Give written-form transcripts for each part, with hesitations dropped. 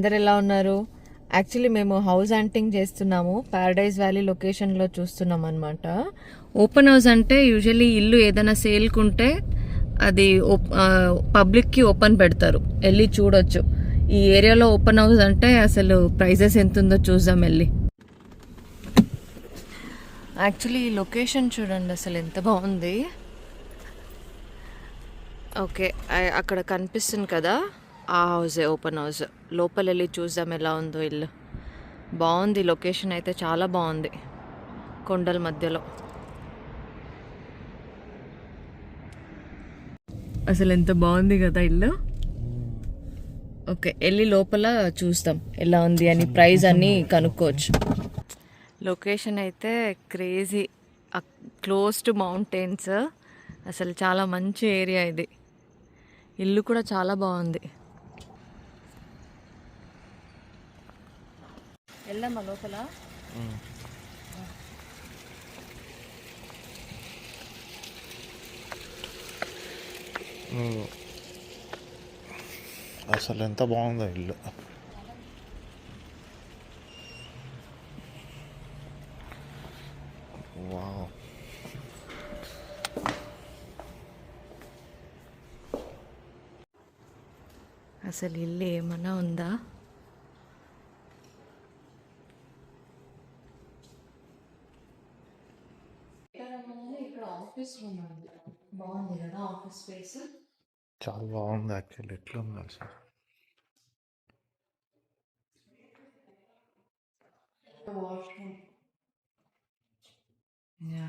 అందరు ఎలా ఉన్నారు? యాక్చువల్లీ మేము హౌస్ హంటింగ్ చేస్తున్నాము. ప్యారడైజ్ వ్యాలీ లొకేషన్లో చూస్తున్నాం అనమాట. ఓపెన్ హౌస్ అంటే యూజువల్లీ ఇల్లు ఏదైనా సేల్కుంటే అది పబ్లిక్కి ఓపెన్ పెడతారు, వెళ్ళి చూడొచ్చు. ఈ ఏరియాలో ఓపెన్ హౌస్ అంటే అసలు ప్రైజెస్ ఎంత ఉందో చూద్దాం వెళ్ళి. యాక్చువల్లీ ఈ లొకేషన్ చూడండి అసలు ఎంత బాగుంది. ఓకే, అక్కడ కనిపిస్తుంది కదా, ఆ హౌసే ఓపెన్ హౌస్. లోపల వెళ్ళి చూద్దాం ఎలా ఉందో ఇల్లు. బాగుంది, లొకేషన్ అయితే చాలా బాగుంది, కొండల మధ్యలో. అసలు ఎంత బాగుంది కదా ఇల్లు. ఓకే, వెళ్ళి లోపల చూస్తాం ఎలా ఉంది అని, ప్రైస్ అన్నీ కనుక్కోవచ్చు. లొకేషన్ అయితే క్రేజీ, క్లోజ్ టు మౌంటైన్స్. అసలు చాలా మంచి ఏరియా ఇది. ఇల్లు కూడా చాలా బాగుంది. వెళ్దామా లోపల? అసలు ఎంత బాగుందో ఇల్లు. వావ్, అసలు ఇల్లు ఏమన్నా ఉందా? ఇక్కడ ఆఫీస్ రూమ్ ఉంది, బాగుంది కదా ఆఫీస్ స్పేస్. చాలా బాగుంది యాక్చువల్లీ. ఎట్లుంది అసలు? Washroom. Yeah,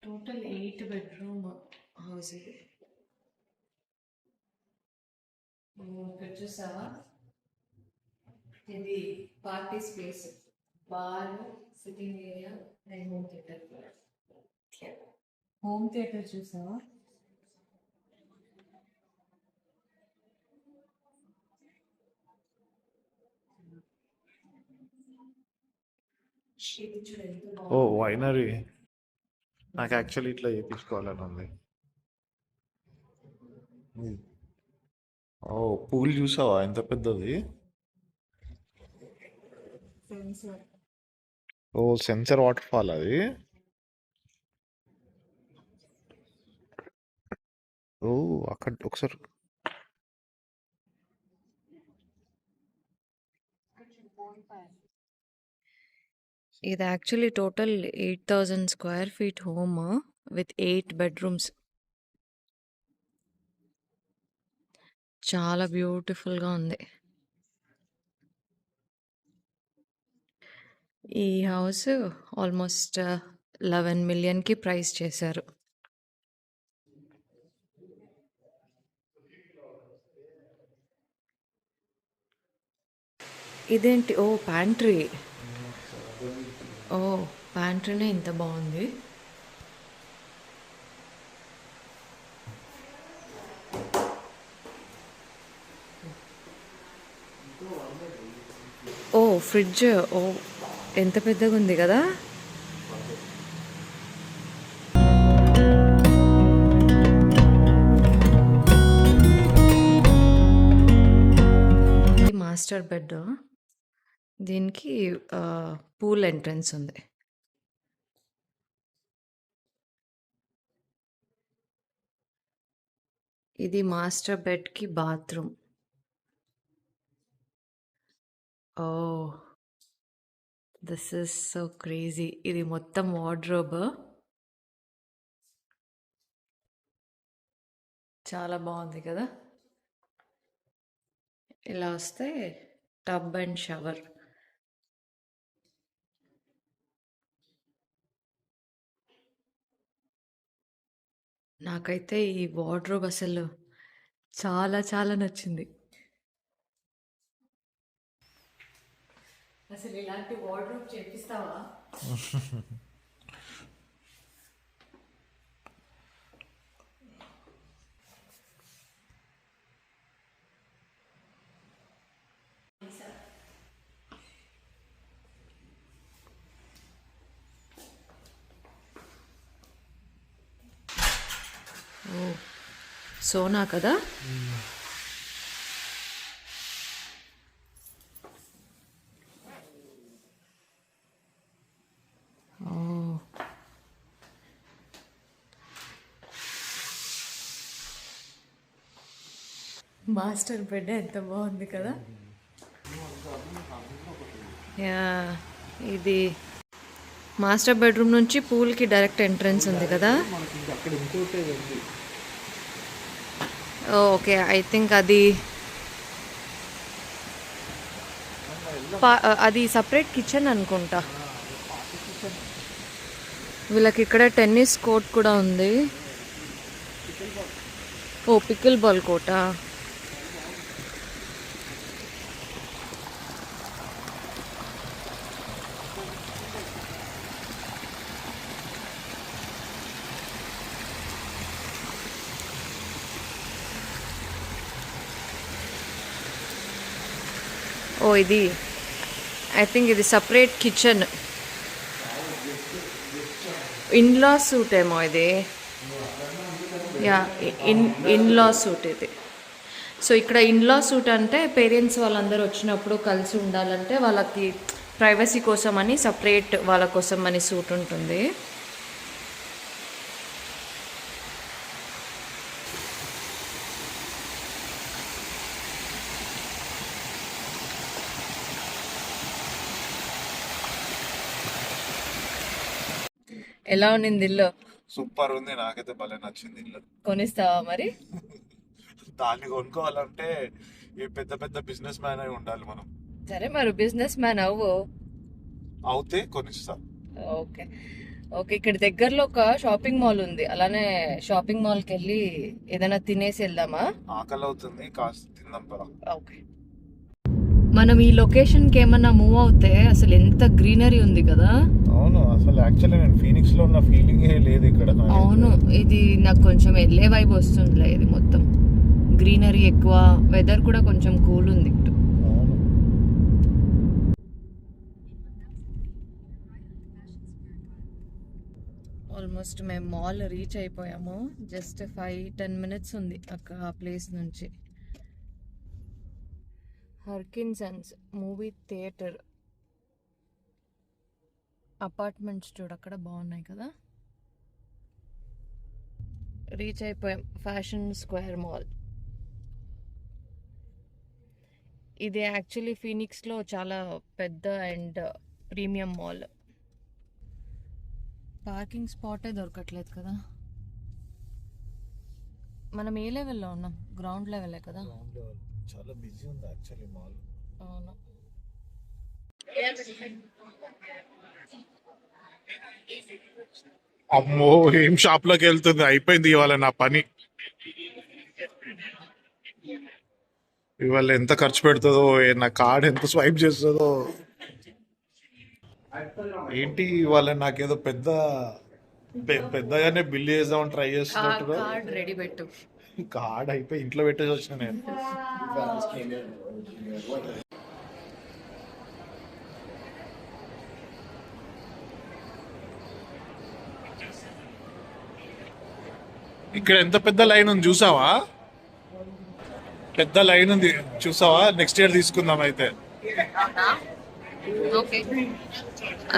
total 8 bedroom house ఇది. ఇక్కడ చూసావా, ఇది party space, bar, sitting area and home theatre. Home theatre చూసావా? ఇది చూడు ఎంత ఓ బాగుంది. వైనరీ. నాకు యాక్చువల్లీ ఇట్లా చేయించుకోవాలని ఉంది. ఓ, పూల్ చూసావా ఎంత పెద్దది? సెన్సార్. ఓ, సెన్సర్ వాటర్ ఫాల్ అది. ఓ, అక్కడ ఒకసారి ఇది actually total 8,000 square feet home with 8 bedrooms. చాలా బ్యూటిఫుల్గా ఉంది. ఈ హౌస్ ఆల్మోస్ట్ 11 మిలియన్కి ప్రైస్ చేశారు. ఇదేంటి? ఓ ప్యాంట్రీ. ఓ, ప్యాంట్రీనే ఇంత బాగుంది. ఓ ఫ్రిడ్జ్, ఓ ఎంత పెద్దగా ఉంది కదా. మాస్టర్ బెడ్, దీనికి పూల్ ఎంట్రన్స్ ఉంది. ఇది మాస్టర్ బెడ్కి bathroom. Oh, this is so crazy. ఇది మొత్తం వార్డ్రోబ్. చాలా బాగుంది కదా. ఇలా వస్తే టబ్ అండ్ షవర్. నాకైతే ఈ వార్డ్రోబ్ అసలు చాలా చాలా నచ్చింది. అసలు ఇలాంటి వార్డ్రోబ్ చేపిస్తావా? సోనా కదా. మాస్టర్ బెడ్ ఎంత బాగుంది కదా. యా, ఇది మాస్టర్ బెడ్రూమ్ నుంచి పూల్కి డైరెక్ట్ ఎంట్రన్స్ ఉంది కదా. ఓకే, ఐ థింక్ అది సపరేట్ కిచెన్ అనుకుంటా. వీళ్ళకి ఇక్కడ టెన్నిస్ కోర్ట్ కూడా ఉంది. ఓ, పికిల్ బాల్ కోర్టా. ఓ, ఇది ఐ థింక్ ఇది సపరేట్ కిచెన్. ఇన్లా సూట్ ఏమో ఇది. యా, ఇన్లా సూట్ ఇది. సో ఇక్కడ ఇన్లా సూట్ అంటే పేరెంట్స్ వాళ్ళందరూ వచ్చినప్పుడు కలిసి ఉండాలంటే వాళ్ళకి ప్రైవసీ కోసం అని సపరేట్ వాళ్ళ కోసం అని సూట్ ఉంటుంది. ఎలా ఉన్నింది ఇల్లు? సూపర్ ఉంది, నాకైతే భలే నచ్చింది ఇల్లు. కొనిస్తావా మరి? దాన్ని కొనుక్కోవాలంటే ఏ పెద్ద పెద్ద బిజినెస్ మ్యాన్ అయి ఉండాలి మనం. సరే, మరి బిజినెస్ మ్యాన్ అవ్వు. అవుతే కొనిస్తా. ఓకే ఓకే, ఇక్కడ దగ్గరలో ఒక షాపింగ్ మాల్ ఉంది. అలానే షాపింగ్ మాల్కి వెళ్ళి ఏదైనా తినేసి వెళ్దామా? ఆకలి అవుతుంది, కాస్త తిందాం పరా. ఓకే. మనం ఈ లొకేషన్కి ఏమన్నా మూవ్ అవుతే అసలు ఎంత గ్రీనరీ ఉంది కదా. అవును, అసలు యాక్చువల్లీ నేను ఫీనిక్స్ లో ఉన్న ఫీలింగ్ లేదు ఇక్కడ. అవును, ఇది నాకు కొంచెం ఎల్ఏ వైబ్ వస్తుందిలే. ఇది మొత్తం గ్రీనరీ ఎక్కువ, వెదర్ కూడా కొంచెం కూల్ ఉంది ఇటు. ఆల్మోస్ట్ మేము మాల్ రీచ్ అయిపోయాము. జస్ట్ 5-10 మినిట్స్ ఉంది అక్కడ ఆ ప్లేస్ నుంచి. హర్కిన్సన్స్ మూవీ థియేటర్, అపార్ట్మెంట్స్ చూడు అక్కడ బాగున్నాయి కదా. రీచ్ అయిపోయాం ఫ్యాషన్ స్క్వేర్ మాల్. ఇది యాక్చువల్లీ ఫీనిక్స్లో చాలా పెద్ద అండ్ ప్రీమియం మాల్. పార్కింగ్ స్పాటే దొరకట్లేదు కదా. మనం ఏ లెవెల్లో ఉన్నాం? గ్రౌండ్ లెవెలే కదా. చాలా బిజీ ఉంది యాక్చువల్లీ మాల్. అవును. అమ్మో, ఏం షాప్ లోకి వెళ్తుంది, అయిపోయింది ఇవాళ నా పని. ఇవాళ ఎంత ఖర్చు పెడుతుందో, నా కార్డ్ ఎంత స్వైప్ చేస్తుందో ఏంటి. ఇవాళ నాకేదో పెద్దగానే బిల్ చేద్దామని ట్రై చేస్తున్నట్టు. కార్డ్ రెడీ పెట్టు. కార్డ్ అయిపోయి ఇంట్లో పెట్టేసి వచ్చిన నేను. ఇక్కడ ఎంత పెద్ద లైన్ ఉంది చూసావా? పెద్ద లైన్ ఉంది చూసావా? నెక్స్ట్ ఇయర్ తీసుకుందాం అయితే. ఓకే,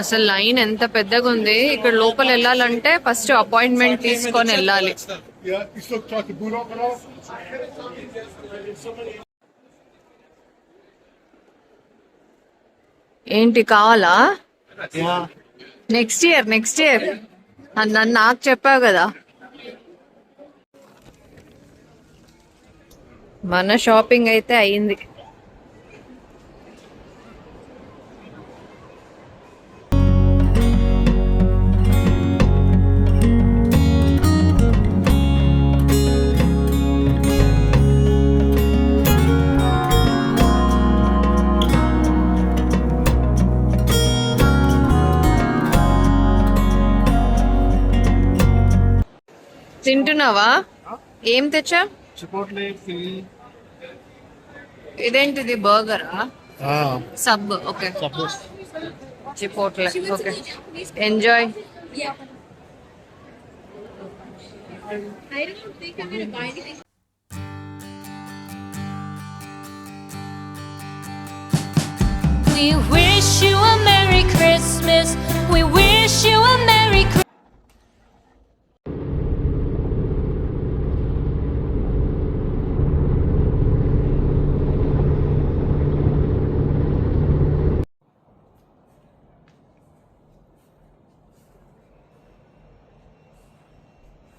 అసలు లైన్ ఎంత పెద్దగా ఉంది. ఇక్కడ లోపల వెళ్ళాలంటే ఫస్ట్ అపాయింట్మెంట్ తీసుకొని వెళ్ళాలి. ఏంటి కావాలా? నెక్స్ట్ ఇయర్ నన్ను నాకు చెప్పావు కదా. మన షాపింగ్ అయితే అయింది. తింటున్నావా? ఏం తెచ్చా? ఇదేంటిది, బర్గరా? Sub. Okay, Chipotle. Okay, enjoy. We wish you a Merry Christmas. We wish you a Merry